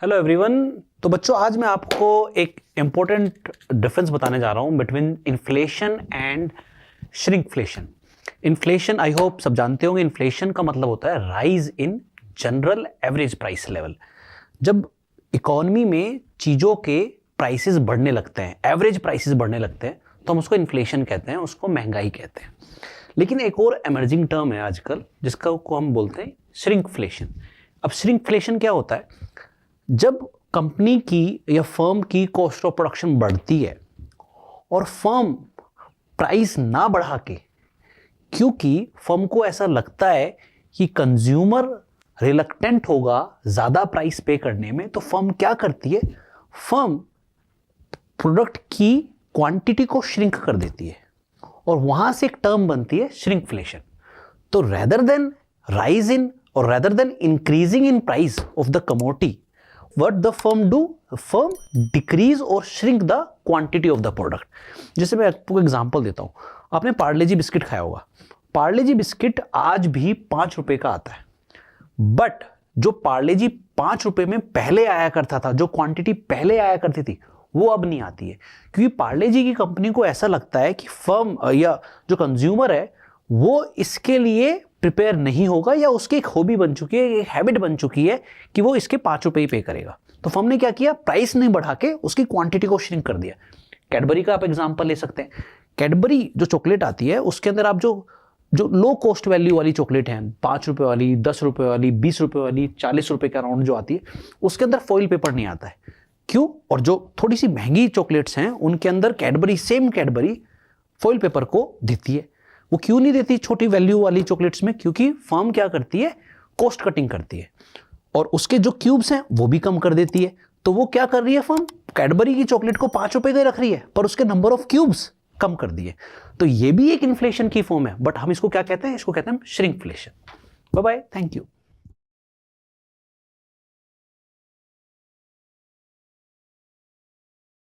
Hello everyone. तो बच्चों आज मैं आपको एक इम्पोर्टेंट डिफरेंस बताने जा रहा हूं between inflation and shrinkflation. Inflation I hope सब जानते होंगे। इन्फ्लेशन का मतलब होता है rise in general average price level. जब इकोनॉमी में चीज़ों के प्राइसेस बढ़ने लगते हैं, एवरेज प्राइसेस बढ़ने लगते हैं, तो हम उसको इन्फ्लेशन कहते हैं, उसको महंगाई कहते हैं। लेकिन एक और एमर्जिंग टर्म है आजकल जिसका को हम बोलते हैं श्रिंकफ्लेशन। अब श्रिंकफ्लेशन क्या होता है? जब कंपनी की या फर्म की कॉस्ट ऑफ प्रोडक्शन बढ़ती है और फर्म प्राइस ना बढ़ा के, क्योंकि फर्म को ऐसा लगता है कि कंज्यूमर रिलक्टेंट होगा ज़्यादा प्राइस पे करने में, तो फर्म क्या करती है? फर्म प्रोडक्ट की क्वांटिटी को श्रिंक कर देती है और वहां से एक टर्म बनती है श्रिंकफ्लेशन। तो रेदर देन राइज इन और rather than increasing in price of the commodity, what the firm do? Firm decrease or shrink the quantity of the product. जैसे मैं आपको एग्जांपल देता हूं, आपने पार्ले जी बिस्किट खाया होगा। पार्ले जी बिस्किट आज भी 5 रुपए का आता है, बट जो पार्ले जी 5 रुपए में पहले आया करता था, जो क्वांटिटी पहले आया करती थी, वो अब नहीं आती है, क्योंकि पार्ले जी की कंपनी को ऐसा लगता है कि फर्म या जो कंज्यूमर है वो इसके लिए प्रिपेयर नहीं होगा, या उसकी एक हॉबी बन चुकी है, एक हैबिट बन चुकी है कि वो इसके 5 रुपए ही पे करेगा। तो फर्म ने क्या किया? प्राइस नहीं बढ़ा के उसकी क्वांटिटी को श्रिंक कर दिया। कैडबरी का आप एग्जांपल ले सकते हैं। कैडबरी जो चॉकलेट आती है उसके अंदर आप जो लो कॉस्ट वैल्यू वाली चॉकलेट है, 5 रुपए वाली, 10 रुपए वाली, 20 रुपए वाली, 40 रुपए का अराउंड जो आती है, उसके अंदर फॉइल पेपर नहीं आता है। क्यों? और जो थोड़ी सी महंगी चॉकलेट्स हैं उनके अंदर Cadbury, same Cadbury foil paper को देती है। वो क्यों नहीं देती छोटी वैल्यू वाली चॉकलेट्स में? क्योंकि फर्म क्या करती है? कॉस्ट कटिंग करती है और उसके जो क्यूब्स हैं वो भी कम कर देती है। तो वो क्या कर रही है? फर्म कैडबरी की चॉकलेट को 5 रुपए का रख रही है, पर उसके नंबर ऑफ क्यूब्स कम कर दिए। तो ये भी एक इन्फ्लेशन की फॉर्म है, बट हम इसको क्या कहते हैं? इसको कहते हैं shrinkflation. Bye bye, thank you.